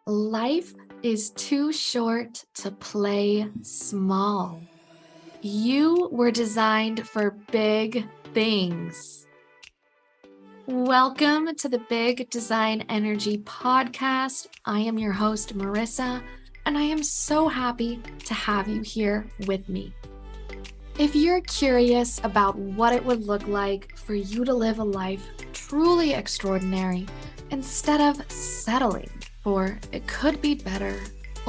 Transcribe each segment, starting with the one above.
Life is too short to play small. You were designed for big things. Welcome to the Big Design Energy Podcast. I am your host, Marissa, and I am so happy to have you here with me. If you're curious about what it would look like for you to live a life truly extraordinary instead of settling for it could be better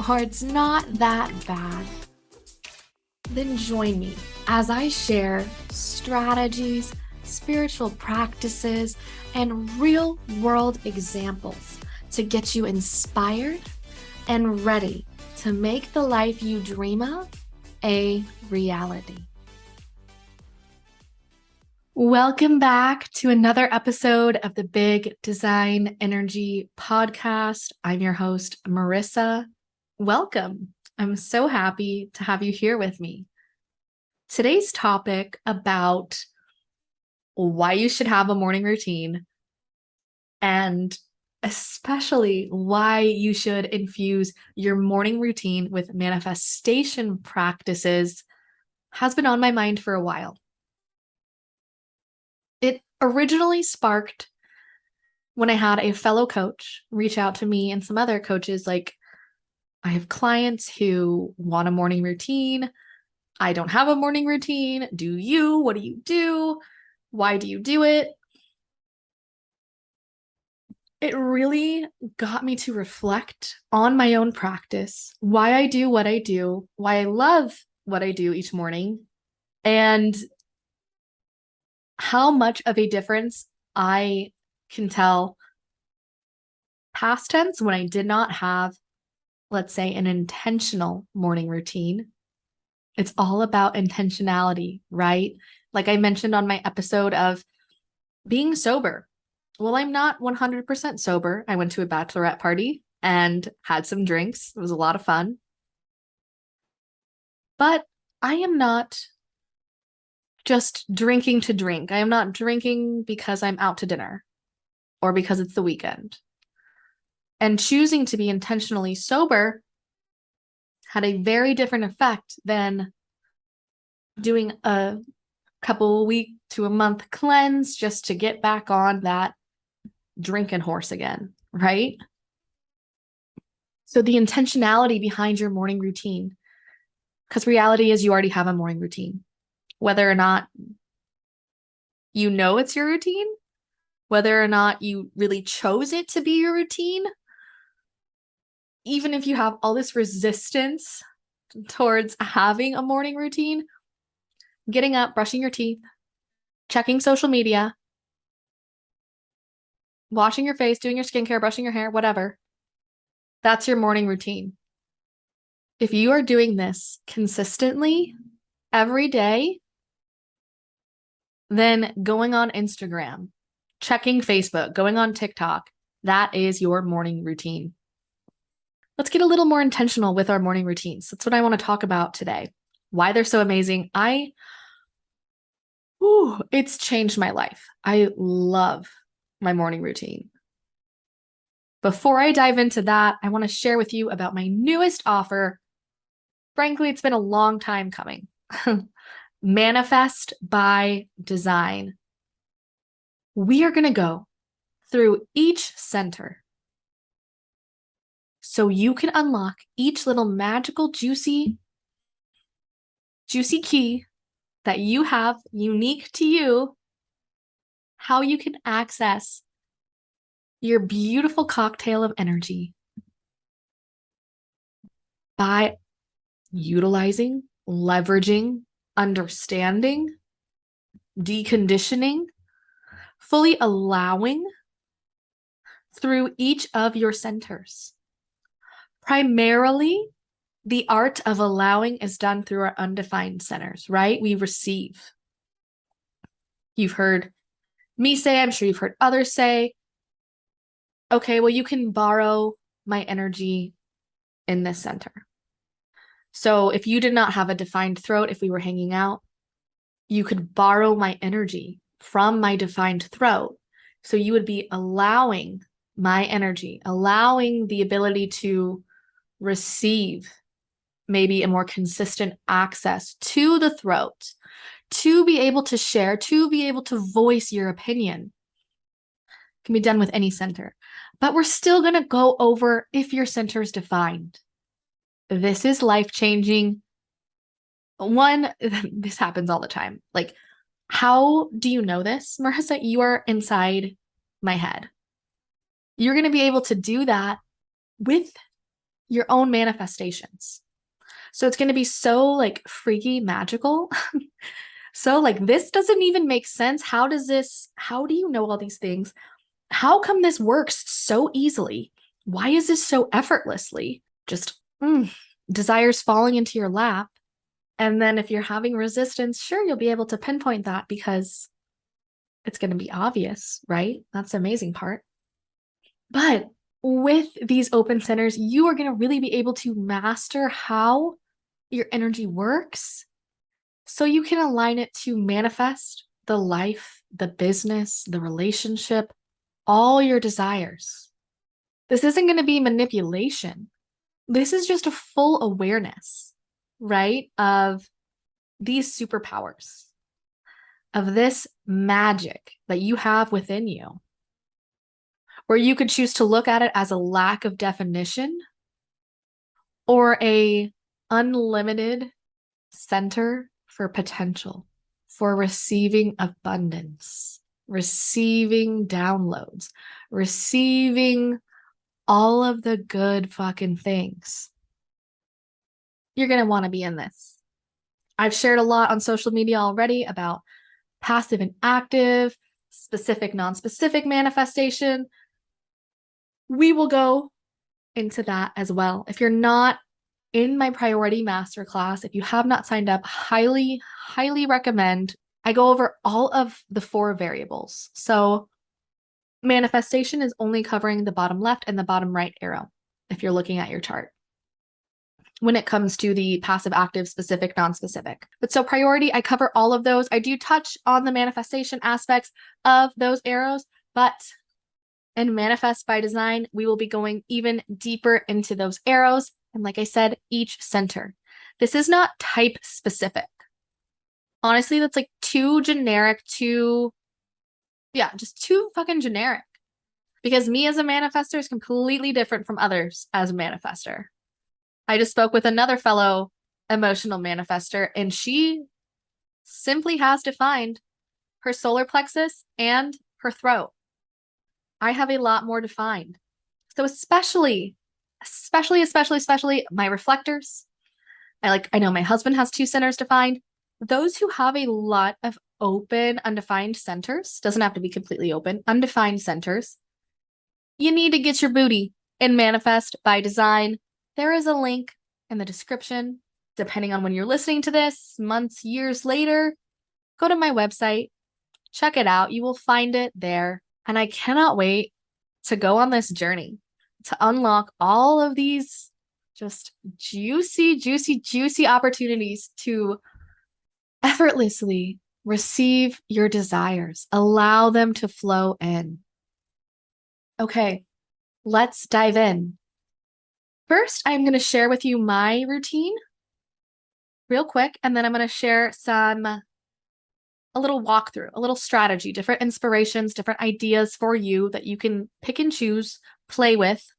or it's not that bad, then join me as I share strategies, spiritual practices, and real-world examples to get you inspired and ready to make the life you dream of a reality. Welcome back to another episode of the Big Design Energy Podcast. I'm your host, Marissa. Welcome. I'm so happy to have you here with me. Today's topic about why you should have a morning routine and especially why you should infuse your morning routine with manifestation practices has been on my mind for a while. It originally sparked when I had a fellow coach reach out to me and some other coaches. Like, I have clients who want a morning routine. I don't have a morning routine. Do you? What do you do? Why do you do it? It really got me to reflect on my own practice, why I do what I do, why I love what I do each morning, and how much of a difference I can tell past tense when I did not have, let's say, an intentional morning routine. It's all about intentionality, right? Like I mentioned on my episode of being sober. Well, I'm not 100% sober. I went to a bachelorette party and had some drinks. It was a lot of fun. But I am not just drinking to drink. I am not drinking because I'm out to dinner or because it's the weekend. And choosing to be intentionally sober had a very different effect than doing a couple week to a month cleanse just to get back on that drinking horse again, right? So the intentionality behind your morning routine, because reality is you already have a morning routine. Whether or not you know it's your routine, whether or not you really chose it to be your routine, even if you have all this resistance towards having a morning routine, getting up, brushing your teeth, checking social media, washing your face, doing your skincare, brushing your hair, whatever, that's your morning routine. If you are doing this consistently every day, then going on Instagram, checking Facebook, going on TikTok, that is your morning routine. Let's get a little more intentional with our morning routines. That's what I want to talk about today. Why they're so amazing. It's changed my life. I love my morning routine. Before I dive into that, I want to share with you about my newest offer. Frankly, it's been a long time coming. Manifest by Design. We are going to go through each center so you can unlock each little magical, juicy key that you have unique to you, how you can access your beautiful cocktail of energy by utilizing, leveraging, understanding, deconditioning, fully allowing through each of your centers. Primarily, the art of allowing is done through our undefined centers, right? We receive. You've heard me say, I'm sure you've heard others say, okay, well, you can borrow my energy in this center. So if you did not have a defined throat, if we were hanging out, you could borrow my energy from my defined throat. So you would be allowing my energy, allowing the ability to receive maybe a more consistent access to the throat, to be able to share, to be able to voice your opinion. It can be done with any center. But we're still going to go over if your center is defined. This is life-changing. One, this happens all the time. Like, how do you know this, Marissa? You are inside my head. You're going to be able to do that with your own manifestations. So it's going to be so like freaky magical. So like, this doesn't even make sense. How do you know all these things? How come this works so easily? Why is this so effortlessly? Just desires falling into your lap. And then if you're having resistance, sure, you'll be able to pinpoint that because it's going to be obvious, right? That's the amazing part. But with these open centers, you are going to really be able to master how your energy works so you can align it to manifest the life, the business, the relationship, all your desires. This isn't going to be manipulation. This is just a full awareness, right? Of these superpowers, of this magic that you have within you, where you could choose to look at it as a lack of definition or a unlimited center for potential, for receiving abundance, receiving downloads, receiving all of the good fucking things. You're going to want to be in this. I've shared a lot on social media already about passive and active, specific, non-specific manifestation. We will go into that as well. If you're not in my priority masterclass, if you have not signed up, highly, highly recommend. I go over all of the 4 variables. So manifestation is only covering the bottom left and the bottom right arrow if you're looking at your chart when it comes to the passive, active, specific, non-specific. But so priority, I cover all of those. I do touch on the manifestation aspects of those arrows, but in Manifest by Design, we will be going even deeper into those arrows. And like I said, each center. This is not type specific. Honestly, that's like too generic, just too fucking generic. Because me as a manifester is completely different from others as a manifester. I just spoke with another fellow emotional manifester, and she simply has defined her solar plexus and her throat. I have a lot more defined. So especially my reflectors. I know my husband has 2 centers defined. Those who have a lot of open, undefined centers, doesn't have to be completely open, undefined centers, you need to get your booty in Manifest by Design. There is a link in the description, depending on when you're listening to this, months, years later. Go to my website, check it out. You will find it there. And I cannot wait to go on this journey to unlock all of these just juicy opportunities to effortlessly receive your desires. Allow them to flow in. Okay, let's dive in. First, I'm going to share with you my routine real quick, and then I'm going to share a little walkthrough, a little strategy, different inspirations, different ideas for you that you can pick and choose, play with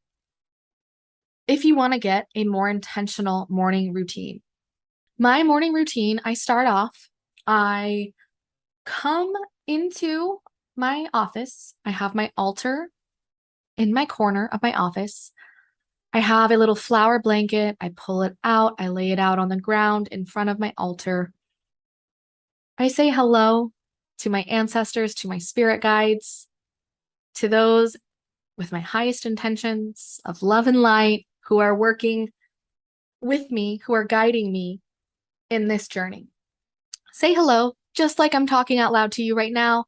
if you want to get a more intentional morning routine. My morning routine, I start off, I come into my office. I have my altar in my corner of my office. I have a little flower blanket. I pull it out. I lay it out on the ground in front of my altar. I say hello to my ancestors, to my spirit guides, to those with my highest intentions of love and light who are working with me, who are guiding me in this journey. Say hello, just like I'm talking out loud to you right now.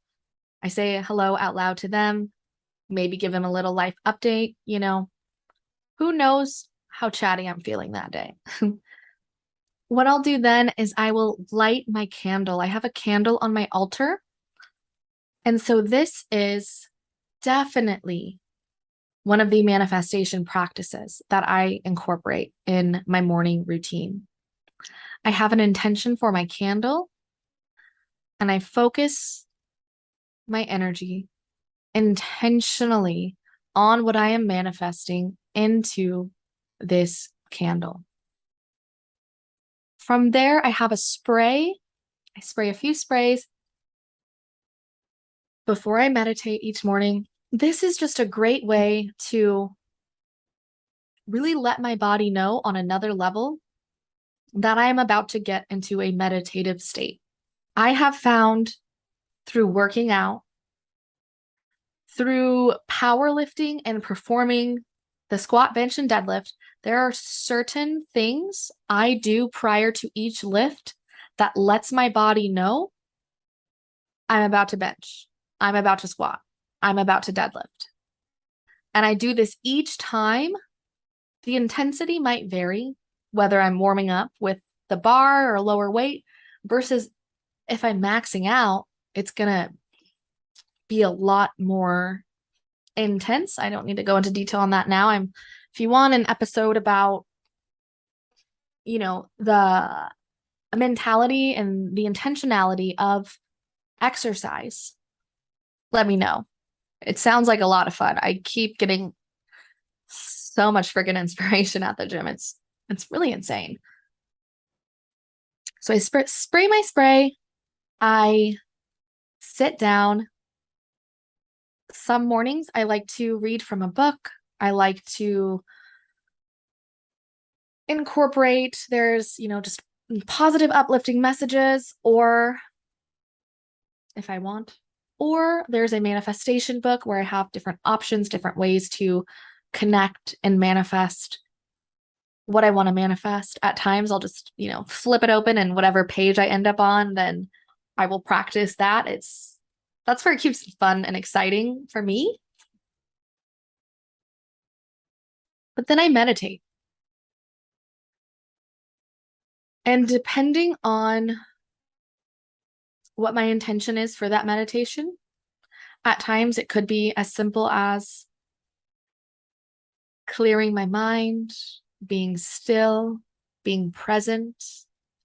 I say hello out loud to them, maybe give them a little life update, who knows how chatty I'm feeling that day. What I'll do then is I will light my candle. I have a candle on my altar. And so this is definitely one of the manifestation practices that I incorporate in my morning routine. I have an intention for my candle, and I focus my energy intentionally on what I am manifesting into this candle. From there, I have a spray. I spray a few sprays before I meditate each morning. This is just a great way to really let my body know on another level that I am about to get into a meditative state. I have found through working out, through powerlifting and performing the squat, bench, and deadlift, there are certain things I do prior to each lift that lets my body know I'm about to bench, I'm about to squat, I'm about to deadlift. And I do this each time. The intensity might vary, whether I'm warming up with the bar or lower weight versus if I'm maxing out, it's going to be a lot more intense. I don't need to go into detail on that now. If you want an episode about, the mentality and the intentionality of exercise, let me know. It sounds like a lot of fun. I keep getting so much freaking inspiration at the gym. It's really insane. So I spray my spray. I sit down. Some mornings I like to read from a book. I like to incorporate, there's, just positive, uplifting messages, or if I want, or there's a manifestation book where I have different options, different ways to connect and manifest what I want to manifest. At times I'll just, flip it open and whatever page I end up on, then I will practice that. That's where it keeps it fun and exciting for me. But then I meditate. And depending on what my intention is for that meditation, at times it could be as simple as clearing my mind, being still, being present,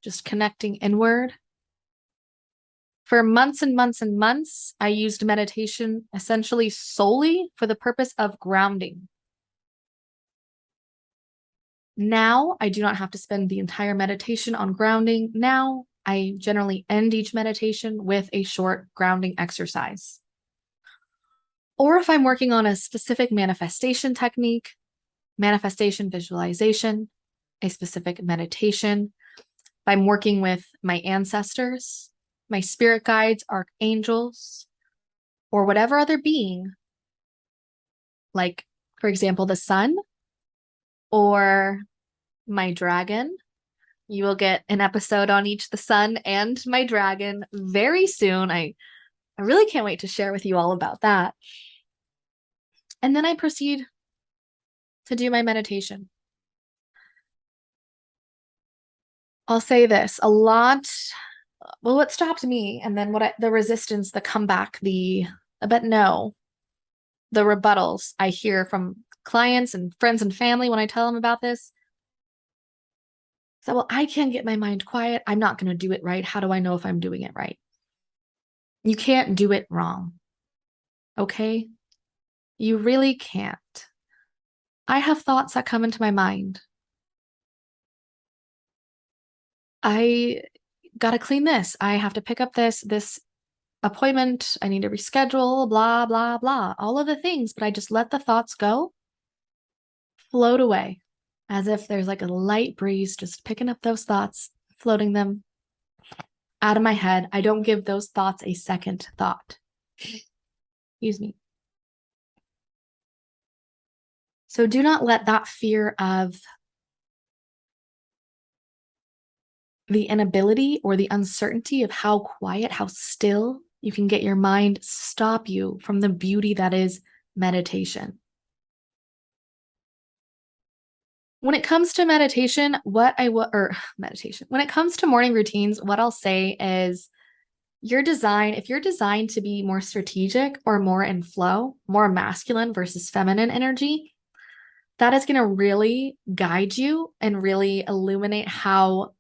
just connecting inward. For months and months and months, I used meditation essentially solely for the purpose of grounding. Now, I do not have to spend the entire meditation on grounding. Now, I generally end each meditation with a short grounding exercise. Or if I'm working on a specific manifestation technique, manifestation visualization, a specific meditation, if I'm working with my ancestors, my spirit guides, archangels, or whatever other being, like, for example, the sun or my dragon. You will get an episode on each, the sun and my dragon, very soon. I really can't wait to share with you all about that. And then I proceed to do my meditation. I'll say this a lot. Well, what stopped me, and then the resistance, the comeback, the rebuttals I hear from clients and friends and family when I tell them about this. So, well, I can't get my mind quiet. I'm not going to do it right. How do I know if I'm doing it right? You can't do it wrong. Okay? You really can't. I have thoughts that come into my mind. I got to clean this. I have to pick up this appointment. I need to reschedule, blah, blah, blah. All of the things, but I just let the thoughts go, float away, as if there's like a light breeze just picking up those thoughts, floating them out of my head. I don't give those thoughts a second thought. Excuse me. So do not let that fear of the inability or the uncertainty of how quiet, how still you can get your mind stop you from the beauty that is meditation. When it comes to meditation, when it comes to morning routines, what I'll say is if you're designed to be more strategic or more in flow, more masculine versus feminine energy, that is going to really guide you and really illuminate how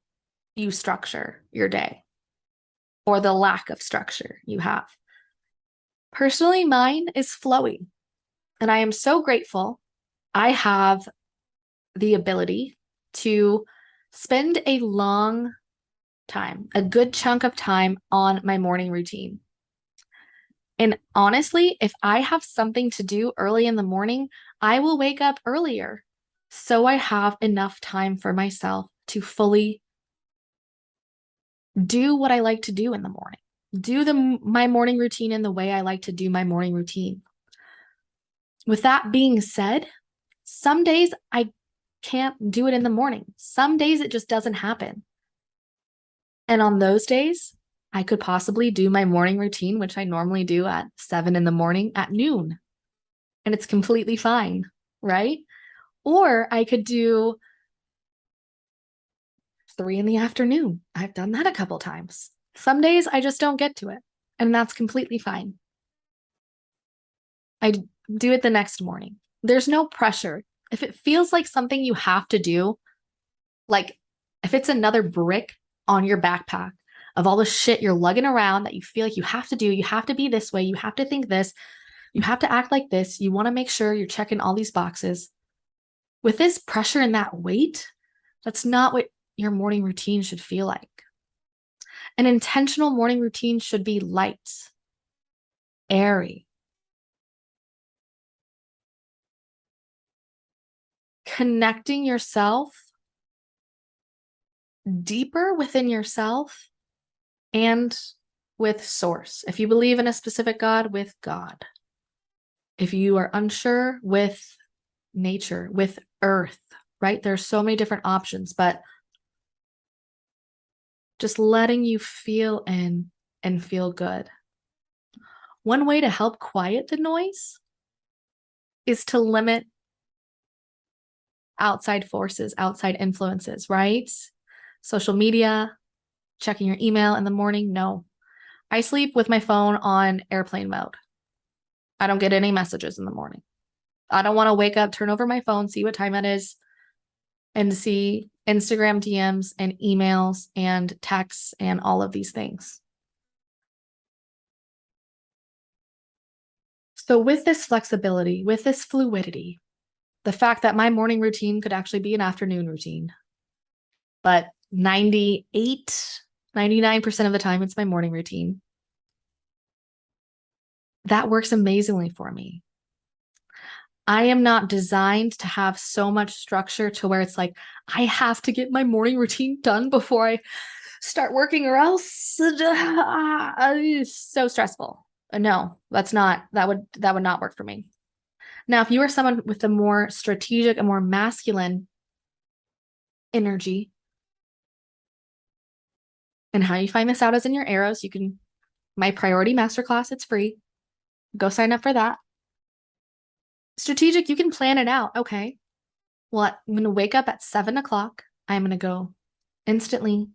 you structure your day or the lack of structure you have. Personally, mine is flowy, and I am so grateful I have the ability to spend a long time, a good chunk of time on my morning routine. And honestly, if I have something to do early in the morning, I will wake up earlier so I have enough time for myself to fully do what I like to do in the morning. My morning routine in the way I like to do my morning routine. With that being said, some days I can't do it in the morning. Some days it just doesn't happen. And on those days, I could possibly do my morning routine, which I normally do at 7 in the morning at noon. And it's completely fine, right? Or I could do 3 in the afternoon. I've done that a couple times. Some days I just don't get to it, and that's completely fine. I do it the next morning. There's no pressure. If it feels like something you have to do, like if it's another brick on your backpack of all the shit you're lugging around that you feel like you have to do, you have to be this way, you have to think this, you have to act like this, you want to make sure you're checking all these boxes. With this pressure and that weight, that's not what your morning routine should feel like. An intentional morning routine should be light, airy, connecting yourself deeper within yourself and with source. If you believe in a specific God, with God. If you are unsure, with nature, with earth, right? There's so many different options, but just letting you feel in and feel good. One way to help quiet the noise is to limit outside forces, outside influences, right? Social media, checking your email in the morning. No, I sleep with my phone on airplane mode. I don't get any messages in the morning. I don't want to wake up, turn over my phone, see what time it is, and see Instagram DMs and emails and texts and all of these things. So with this flexibility, with this fluidity, the fact that my morning routine could actually be an afternoon routine, but 99% of the time it's my morning routine. That works amazingly for me. I am not designed to have so much structure to where it's like, I have to get my morning routine done before I start working or else it's so stressful. No, that would not work for me. Now, if you are someone with a more strategic, a more masculine energy, and how you find this out is in your arrows. My priority masterclass, it's free. Go sign up for that. Strategic, you can plan it out. Okay. Well, I'm going to wake up at 7 o'clock. I'm going to go instantly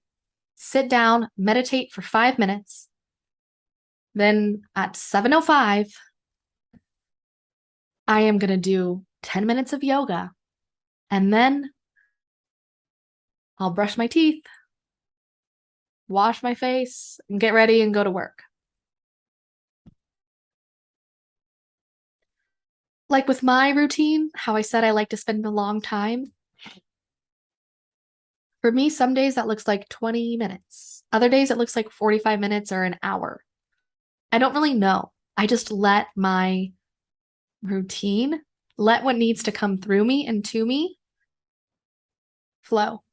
sit down, meditate for 5 minutes. Then at 7:05, I am going to do 10 minutes of yoga. And then I'll brush my teeth, wash my face, and get ready and go to work. Like with my routine, how I said I like to spend a long time. For me, some days that looks like 20 minutes. Other days it looks like 45 minutes or an hour. I don't really know. I just let my routine, let what needs to come through me and to me flow.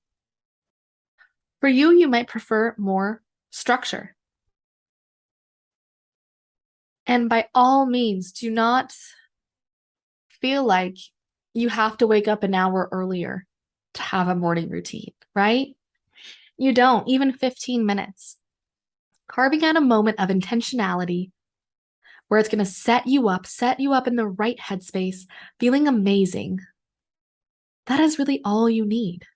For you, you might prefer more structure. And by all means, do not feel like you have to wake up an hour earlier to have a morning routine, right? You don't, even 15 minutes. Carving out a moment of intentionality where it's going to set you up in the right headspace, feeling amazing. That is really all you need.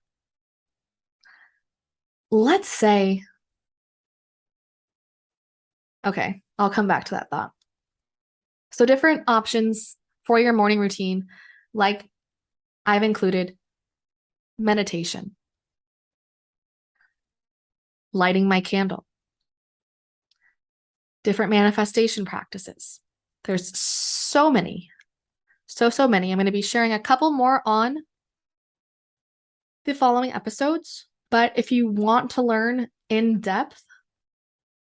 Let's say Okay, I'll come back to that thought. So different options for your morning routine, like I've included meditation, lighting my candle, different manifestation practices. There's so many, so many. I'm going to be sharing a couple more on the following episodes. But if you want to learn in depth,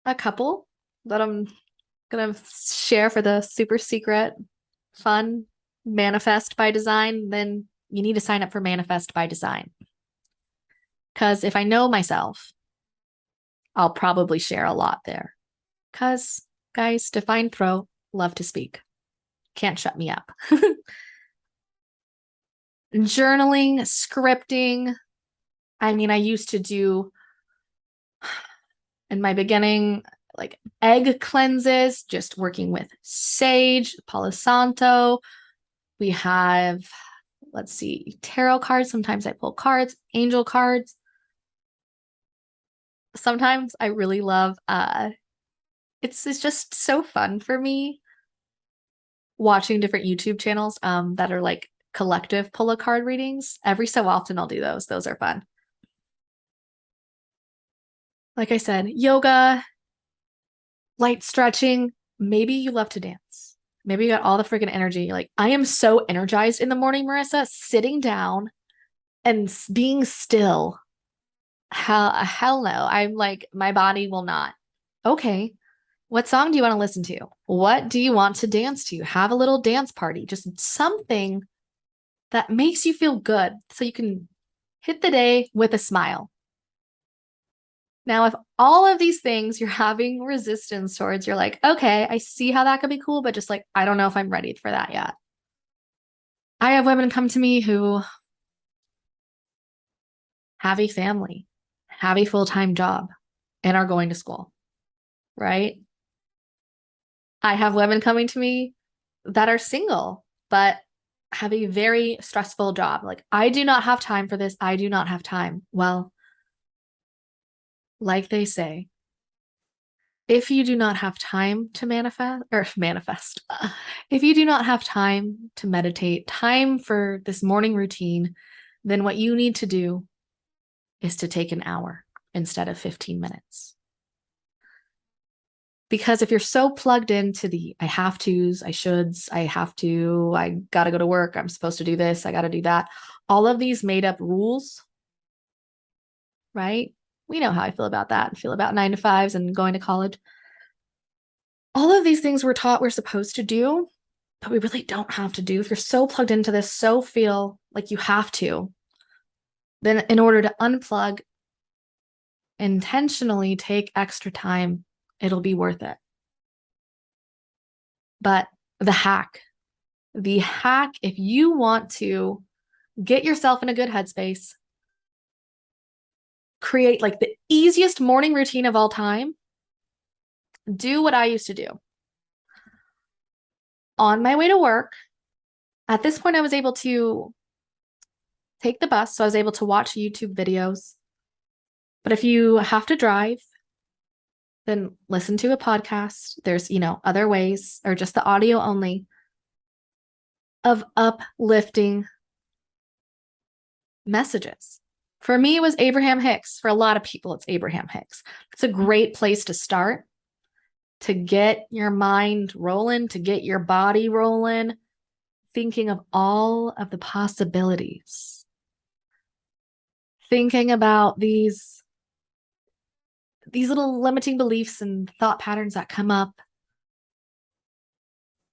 a couple that I'm going to share for the super secret, fun Manifest by Design, then you need to sign up for Manifest by Design. Because if I know myself, I'll probably share a lot there. Because, guys, define throw, love to speak. Can't shut me up. Journaling, scripting. I mean, I used to do in my beginning, like egg cleanses, just working with sage, Palo Santo. We have, let's see, tarot cards. Sometimes I pull cards, angel cards. Sometimes I really love, it's just so fun for me watching different YouTube channels that are like collective pull a card readings. Every so often I'll do those. Those are fun. Like I said, yoga, light stretching. Maybe you love to dance. Maybe you got all the freaking energy. Like I am so energized in the morning, Marissa, sitting down and being still. Hell no. I'm like, my body will not. Okay. What song do you want to listen to? What do you want to dance to? Have a little dance party, just something that makes you feel good so you can hit the day with a smile. Now, if all of these things you're having resistance towards, you're like, okay, I see how that could be cool, but just like, I don't know if I'm ready for that yet. I have women come to me who have a family, have a full-time job, and are going to school, right? I have women coming to me that are single, but have a very stressful job. Like, I do not have time for this. I do not have time. Well, like they say, if you do not have time to manifest, if you do not have time to meditate, time for this morning routine, then what you need to do is to take an hour instead of 15 minutes. Because if you're so plugged into the I have to's, I shoulds, I have to, I got to go to work, I'm supposed to do this, I got to do that, all of these made up rules, right? We know how I feel about that. I feel about 9 to 5s and going to college. All of these things we're taught we're supposed to do, but we really don't have to do. If you're so plugged into this, so feel like you have to, then in order to unplug, intentionally take extra time, it'll be worth it. But the hack, if you want to get yourself in a good headspace, create like the easiest morning routine of all time, do what I used to do. On my way to work, at this point, I was able to take the bus, so I was able to watch YouTube videos. But if you have to drive, then listen to a podcast. There's, other ways, or just the audio only, of uplifting messages. For me, it was Abraham Hicks. For a lot of people, it's Abraham Hicks. It's a great place to start, to get your mind rolling, to get your body rolling, thinking of all of the possibilities, thinking about these little limiting beliefs and thought patterns that come up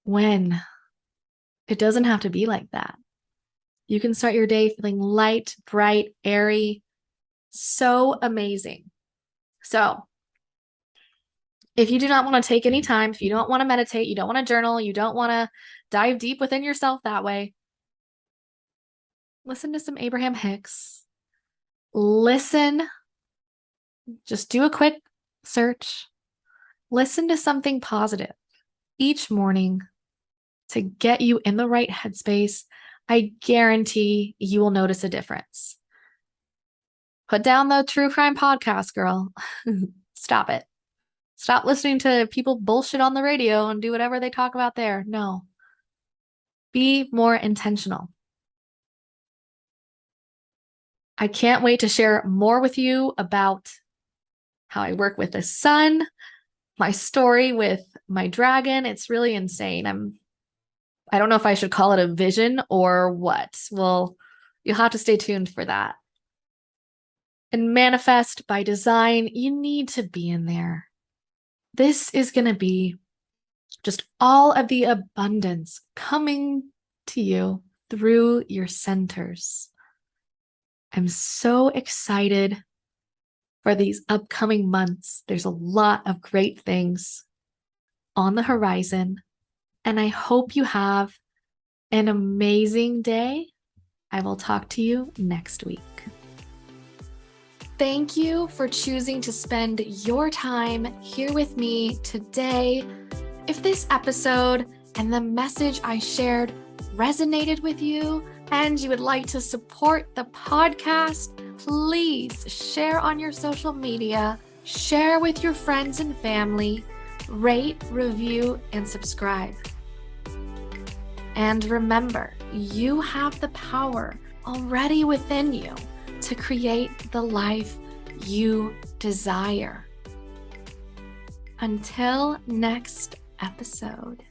when it doesn't have to be like that. You can start your day feeling light, bright, airy, so amazing. So if you do not want to take any time, if you don't want to meditate, you don't want to journal, you don't want to dive deep within yourself that way, listen to some Abraham Hicks. Listen, just do a quick search. Listen to something positive each morning to get you in the right headspace. I guarantee you will notice a difference. Put down the true crime podcast, girl. Stop it. Stop listening to people bullshit on the radio and do whatever they talk about there. No. Be more intentional. I can't wait to share more with you about how I work with the sun, my story with my dragon. It's really insane. I don't know if I should call it a vision or what. Well, you'll have to stay tuned for that. And manifest by design, you need to be in there. This is going to be just all of the abundance coming to you through your centers. I'm so excited for these upcoming months. There's a lot of great things on the horizon, and I hope you have an amazing day. I will talk to you next week. Thank you for choosing to spend your time here with me today. If this episode and the message I shared resonated with you and you would like to support the podcast, please share on your social media, share with your friends and family, rate, review, and subscribe. And remember, you have the power already within you to create the life you desire. Until next episode.